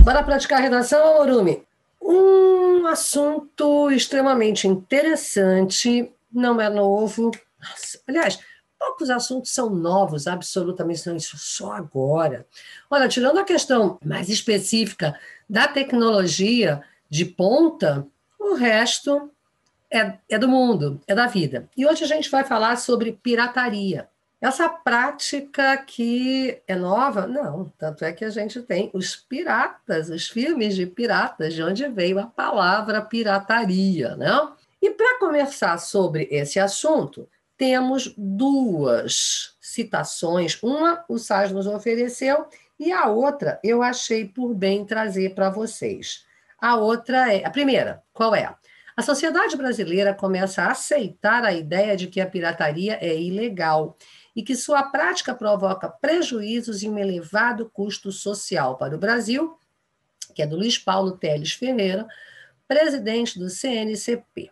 Bora praticar a redação, Amorumi? Um assunto extremamente interessante, não é novo. Nossa, aliás, poucos assuntos são novos, absolutamente, não, isso só agora. Olha, tirando a questão mais específica da tecnologia de ponta, o resto é do mundo, é da vida. E hoje a gente vai falar sobre pirataria. Essa prática que é nova? Não, tanto é que a gente tem os piratas, os filmes de piratas, de onde veio a palavra pirataria, né? E para conversar sobre esse assunto, temos duas citações. Uma o Sás nos ofereceu e a outra eu achei por bem trazer para vocês. A outra é, a primeira, qual é? A sociedade brasileira começa a aceitar a ideia de que a pirataria é ilegal e que sua prática provoca prejuízos e um elevado custo social para o Brasil, que é do Luiz Paulo Teles Ferreira, presidente do CNCP.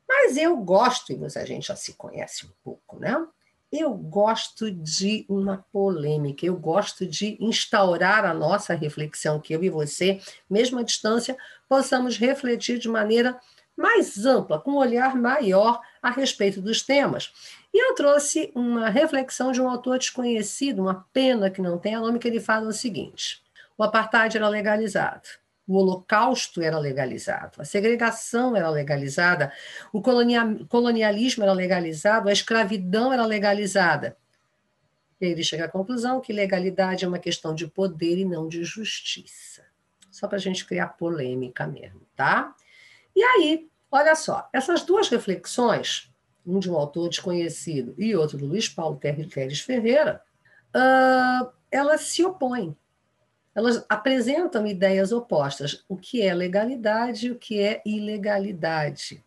Mas eu gosto, e a gente já se conhece um pouco, né? Eu gosto de uma polêmica, eu gosto de instaurar a nossa reflexão, que eu e você, mesmo à distância, possamos refletir de maneira mais ampla, com um olhar maior a respeito dos temas. E eu trouxe uma reflexão de um autor desconhecido, uma pena que não tenha nome, que ele fala o seguinte: o apartheid era legalizado, o holocausto era legalizado, a segregação era legalizada, o colonialismo era legalizado, a escravidão era legalizada. E aí ele chega à conclusão que legalidade é uma questão de poder e não de justiça. Só para a gente criar polêmica mesmo, tá? E aí, olha só, essas duas reflexões, um de um autor desconhecido e outro do Luiz Paulo Teles Ferreira, elas se opõem. Elas apresentam ideias opostas, o que é legalidade e o que é ilegalidade,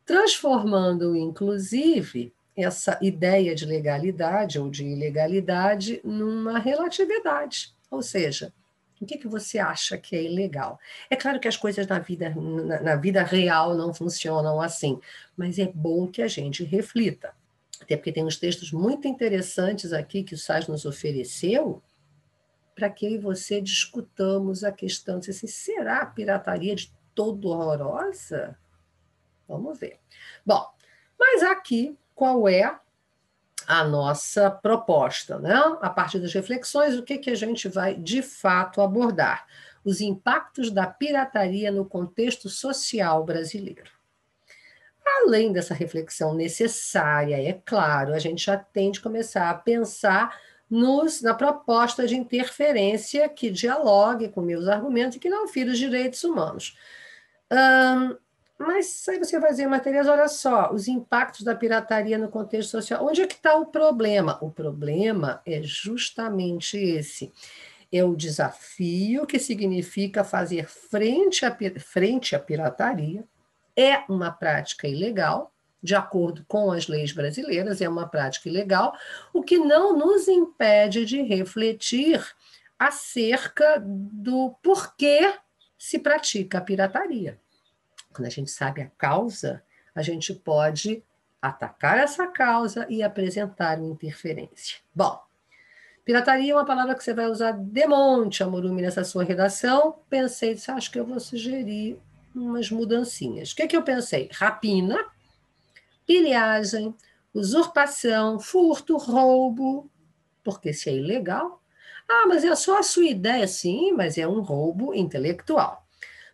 transformando, inclusive, essa ideia de legalidade ou de ilegalidade numa relatividade, ou seja, o que você acha que é ilegal? É claro que as coisas na vida real não funcionam assim, mas é bom que a gente reflita. Até porque tem uns textos muito interessantes aqui que o Sás nos ofereceu, para que eu e você discutamos a questão de assim, será a pirataria de todo horrorosa? Vamos ver. Bom, mas aqui, qual é a nossa proposta, né? A partir das reflexões, o que a gente vai de fato abordar? Os impactos da pirataria no contexto social brasileiro. Além dessa reflexão necessária, é claro, a gente já tem de começar a pensar na proposta de interferência que dialogue com meus argumentos e que não fira os direitos humanos. Mas aí você vai dizer, Matheus, olha só, os impactos da pirataria no contexto social. Onde é que está o problema? O problema é justamente esse. É o desafio que significa fazer frente à pirataria. É uma prática ilegal, de acordo com as leis brasileiras, é uma prática ilegal, o que não nos impede de refletir acerca do porquê se pratica a pirataria. Quando a gente sabe a causa, a gente pode atacar essa causa e apresentar uma interferência. Bom, pirataria é uma palavra que você vai usar de monte, Amorumi, nessa sua redação. Pensei, acho que eu vou sugerir umas mudancinhas. O que eu pensei? Rapina, pilhagem, usurpação, furto, roubo, porque se é ilegal. Mas é só a sua ideia, sim, mas é um roubo intelectual.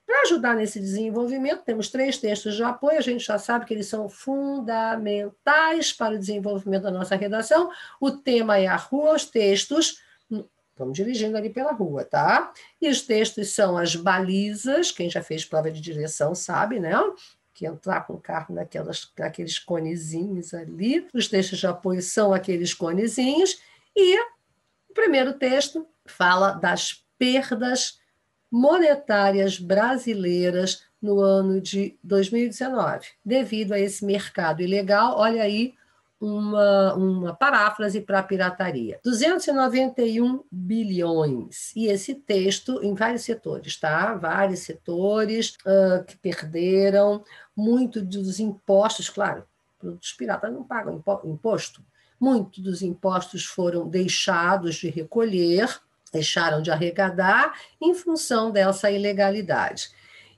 Para ajudar nesse desenvolvimento, temos 3 textos de apoio, a gente já sabe que eles são fundamentais para o desenvolvimento da nossa redação. O tema é a rua, os textos, estamos dirigindo ali pela rua, tá? E os textos são as balizas, quem já fez prova de direção sabe, né? Que entrar com o carro naqueles conezinhos ali. Os textos de apoio são aqueles conezinhos. E o primeiro texto fala das perdas monetárias brasileiras no ano de 2019, devido a esse mercado ilegal. Olha aí uma paráfrase para a pirataria. 291 bilhões. E esse texto em vários setores, tá? Vários setores que perderam muito dos impostos, claro, os piratas não pagam imposto. Muitos dos impostos foram deixados de recolher, deixaram de arrecadar em função dessa ilegalidade.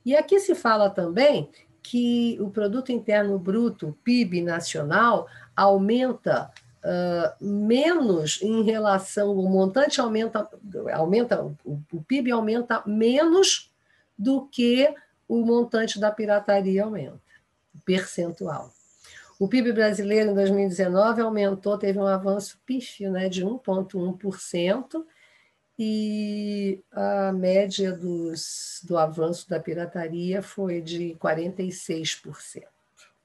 E aqui se fala também que o Produto Interno Bruto, o PIB nacional, aumenta menos em relação, o montante aumenta o PIB aumenta menos do que o montante da pirataria aumenta, percentual. O PIB brasileiro em 2019 aumentou, teve um avanço pífio, né, de 1,1%, e a média do avanço da pirataria foi de 46%.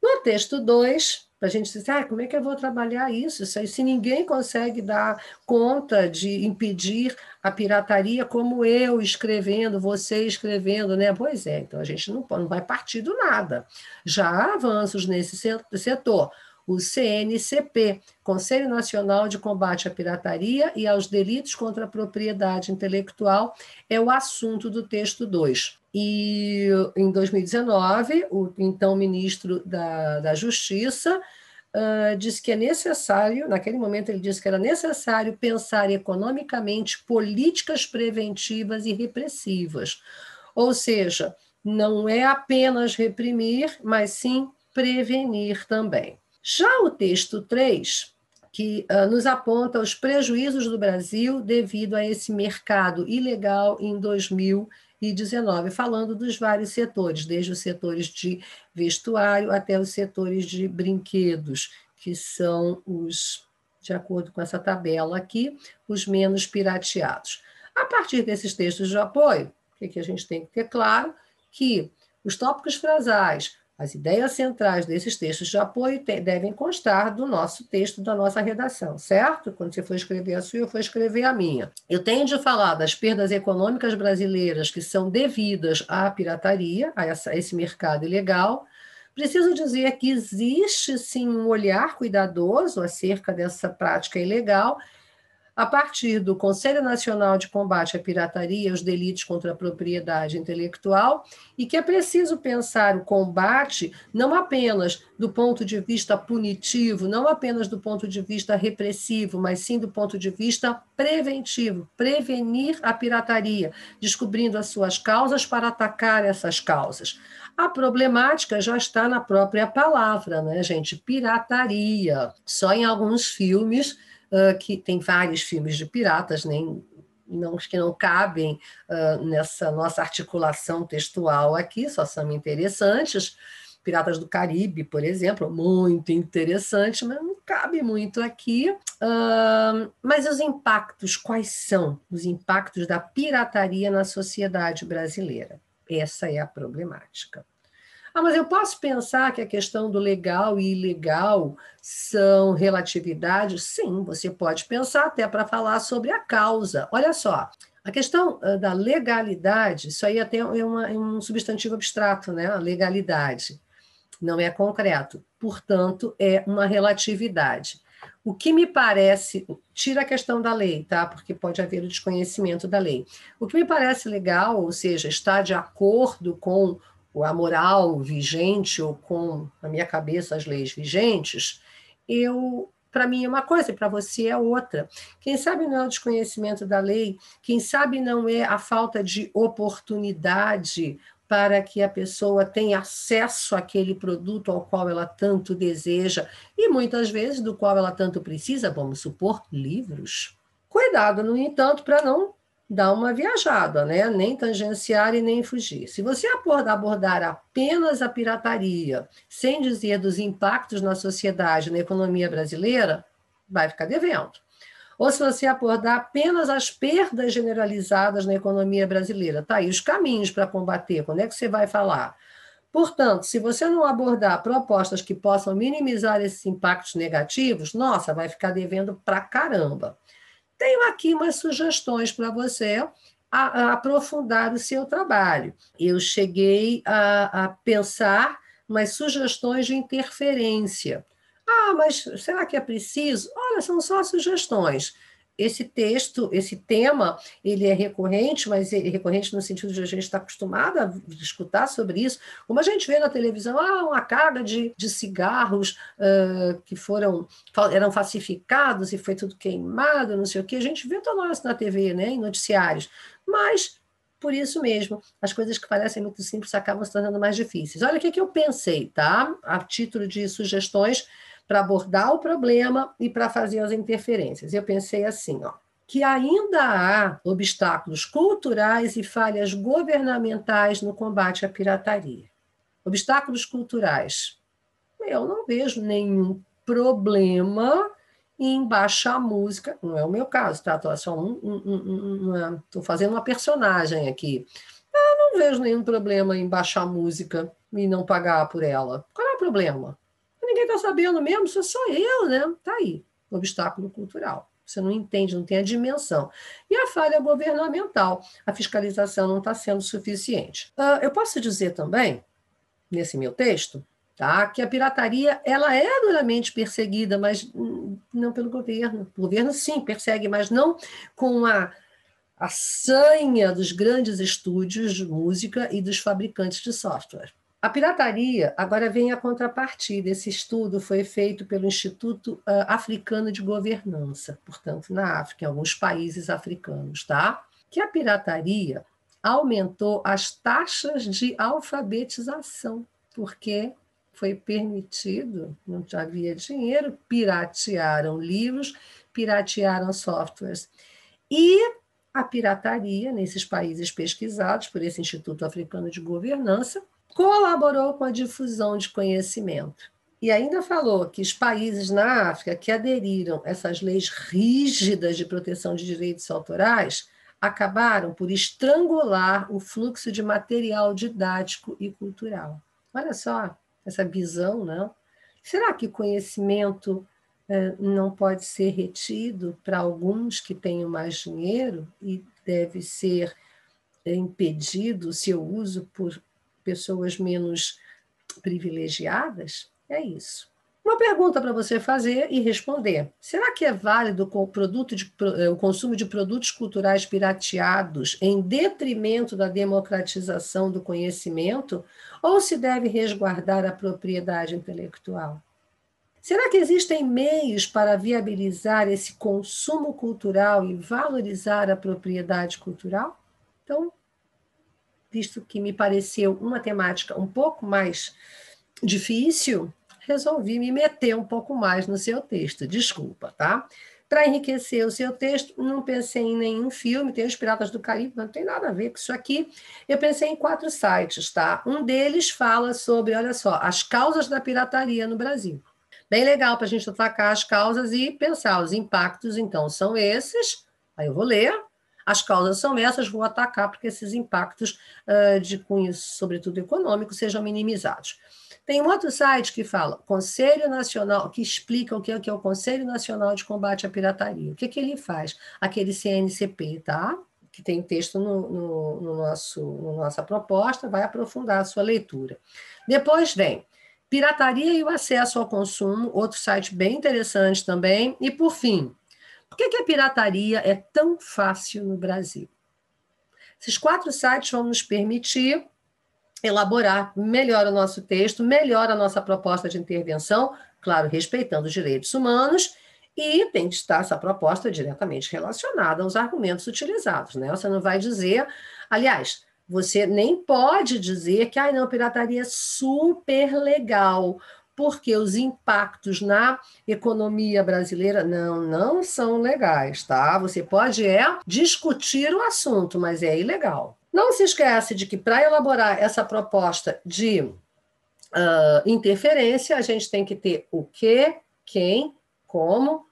No texto 2, a gente diz, como é que eu vou trabalhar isso? Se ninguém consegue dar conta de impedir a pirataria como eu escrevendo, você escrevendo, né? Pois é, então a gente não vai partir do nada. Já há avanços nesse setor. O CNCP, Conselho Nacional de Combate à Pirataria e aos Delitos contra a Propriedade Intelectual, é o assunto do texto 2. E em 2019, o então ministro da Justiça disse que é necessário, naquele momento ele disse que era necessário pensar economicamente políticas preventivas e repressivas. Ou seja, não é apenas reprimir, mas sim prevenir também. Já o texto 3, que nos aponta os prejuízos do Brasil devido a esse mercado ilegal em 2019, falando dos vários setores, desde os setores de vestuário até os setores de brinquedos, que são os, de acordo com essa tabela aqui, os menos pirateados. A partir desses textos de apoio, o que a gente tem que ter claro? Que os tópicos frasais, as ideias centrais desses textos de apoio devem constar do nosso texto, da nossa redação, certo? Quando você for escrever a sua, eu for escrever a minha. Eu tenho de falar das perdas econômicas brasileiras que são devidas à pirataria, a esse mercado ilegal. Preciso dizer que existe, sim, um olhar cuidadoso acerca dessa prática ilegal, a partir do Conselho Nacional de Combate à Pirataria e os Delitos contra a Propriedade Intelectual, e que é preciso pensar o combate não apenas do ponto de vista punitivo, não apenas do ponto de vista repressivo, mas sim do ponto de vista preventivo, prevenir a pirataria, descobrindo as suas causas para atacar essas causas. A problemática já está na própria palavra, né, gente? Pirataria. Só em alguns filmes, que tem vários filmes de piratas, que não cabem nessa nossa articulação textual aqui, só são interessantes. Piratas do Caribe, por exemplo, muito interessante, mas não cabe muito aqui. Mas os impactos, quais são os impactos da pirataria na sociedade brasileira? Essa é a problemática. Mas eu posso pensar que a questão do legal e ilegal são relatividades? Sim, você pode pensar até para falar sobre a causa. Olha só, a questão da legalidade, isso aí até é um substantivo abstrato, né? A legalidade não é concreto, portanto, é uma relatividade. O que me parece, tira a questão da lei, tá? Porque pode haver o desconhecimento da lei. O que me parece legal, ou seja, está de acordo com a moral vigente ou com, na minha cabeça, as leis vigentes, para mim é uma coisa e para você é outra. Quem sabe não é o desconhecimento da lei, quem sabe não é a falta de oportunidade para que a pessoa tenha acesso àquele produto ao qual ela tanto deseja e muitas vezes do qual ela tanto precisa, vamos supor, livros. Cuidado, no entanto, para não dar uma viajada, né? Nem tangenciar e nem fugir. Se você abordar apenas a pirataria, sem dizer dos impactos na sociedade, na economia brasileira, vai ficar devendo. Ou se você abordar apenas as perdas generalizadas na economia brasileira, tá aí os caminhos para combater, quando é que você vai falar? Portanto, se você não abordar propostas que possam minimizar esses impactos negativos, nossa, vai ficar devendo pra caramba. Tenho aqui umas sugestões para você a aprofundar o seu trabalho. Eu cheguei a pensar umas sugestões de interferência. Mas será que é preciso? Olha, são só sugestões. esse texto, esse tema, ele é recorrente, mas é recorrente no sentido de a gente estar acostumado a escutar sobre isso. Como a gente vê na televisão, uma carga de cigarros que eram falsificados e foi tudo queimado, não sei o quê. A gente vê toda hora isso na TV, né, em noticiários. Mas, por isso mesmo, as coisas que parecem muito simples acabam se tornando mais difíceis. Olha o que eu pensei, tá? A título de sugestões para abordar o problema e para fazer as interferências. Eu pensei assim, ó, que ainda há obstáculos culturais e falhas governamentais no combate à pirataria. Obstáculos culturais. Eu não vejo nenhum problema em baixar música. Não é o meu caso, tá? Estou só tô fazendo uma personagem aqui. Eu não vejo nenhum problema em baixar música e não pagar por ela. Qual é o problema? Ninguém está sabendo mesmo, sou só eu, né? Tá aí, obstáculo cultural. Você não entende, não tem a dimensão. E a falha governamental, a fiscalização não está sendo suficiente. Eu posso dizer também, nesse meu texto, tá, que a pirataria ela é duramente perseguida, mas não pelo governo. O governo, sim, persegue, mas não com a sanha dos grandes estúdios de música e dos fabricantes de software. A pirataria, agora vem a contrapartida. Esse estudo foi feito pelo Instituto Africano de Governança, portanto, na África, em alguns países africanos, tá? Que a pirataria aumentou as taxas de alfabetização, porque foi permitido, não havia dinheiro, piratearam livros, piratearam softwares. E a pirataria, nesses países pesquisados por esse Instituto Africano de Governança, colaborou com a difusão de conhecimento. E ainda falou que os países na África que aderiram a essas leis rígidas de proteção de direitos autorais acabaram por estrangular o fluxo de material didático e cultural. Olha só essa visão, não? Será que conhecimento não pode ser retido para alguns que tenham mais dinheiro e deve ser impedido o seu uso por pessoas menos privilegiadas? É isso. Uma pergunta para você fazer e responder. Será que é válido o consumo de produtos culturais pirateados em detrimento da democratização do conhecimento ou se deve resguardar a propriedade intelectual? Será que existem meios para viabilizar esse consumo cultural e valorizar a propriedade cultural? Então, visto que me pareceu uma temática um pouco mais difícil, resolvi me meter um pouco mais no seu texto. Desculpa, tá? Para enriquecer o seu texto, não pensei em nenhum filme, tem Os Piratas do Caribe, mas não tem nada a ver com isso aqui. Eu pensei em 4 sites, tá? Um deles fala sobre, olha só, as causas da pirataria no Brasil. Bem legal para a gente atacar as causas e pensar, os impactos, então, são esses. Aí eu vou ler. As causas são essas, vou atacar para que esses impactos de cunho, sobretudo econômico, sejam minimizados. Tem um outro site que fala Conselho Nacional, que explica o que é o Conselho Nacional de Combate à Pirataria. O que ele faz? Aquele CNCP, tá? Que tem texto no nossa proposta, vai aprofundar a sua leitura. Depois vem Pirataria e o acesso ao consumo, outro site bem interessante também. E, por fim, por que a pirataria é tão fácil no Brasil? Esses 4 sites vão nos permitir elaborar melhor o nosso texto, melhor a nossa proposta de intervenção, claro, respeitando os direitos humanos, e tem que estar essa proposta diretamente relacionada aos argumentos utilizados, né? Você não vai dizer, aliás, você nem pode dizer que não, a pirataria é super legal, porque os impactos na economia brasileira não são legais, tá? Você pode discutir o assunto, mas é ilegal. Não se esquece de que para elaborar essa proposta de interferência, a gente tem que ter o que, quem, como,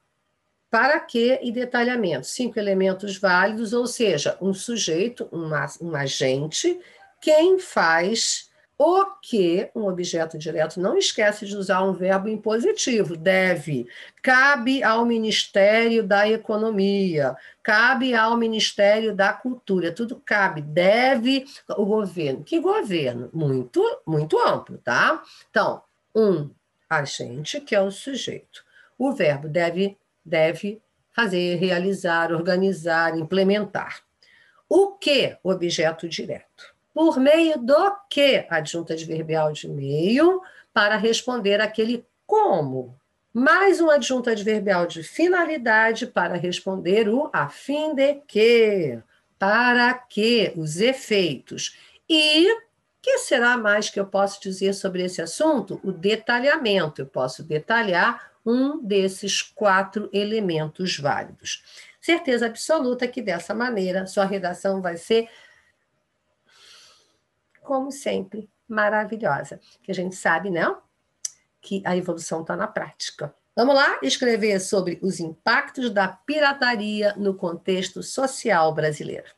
para que e detalhamento. 5 elementos válidos, ou seja, um sujeito, um agente, quem faz o que, um objeto direto. Não esquece de usar um verbo impositivo, deve. Cabe ao Ministério da Economia, cabe ao Ministério da Cultura, tudo cabe, deve o governo. Que governo? Muito, muito amplo, tá? Então, um agente, que é o sujeito. O verbo deve fazer, realizar, organizar, implementar. O que? Objeto direto. Por meio do que? Adjunto adverbial de meio, para responder aquele como. Mais um adjunto adverbial de finalidade para responder o a fim de que. Para que? Os efeitos. E que será mais que eu posso dizer sobre esse assunto? O detalhamento. Eu posso detalhar um desses 4 elementos válidos. Certeza absoluta que dessa maneira sua redação vai ser, como sempre, maravilhosa. Que a gente sabe, né? Que a evolução está na prática. Vamos lá escrever sobre os impactos da pirataria no contexto social brasileiro.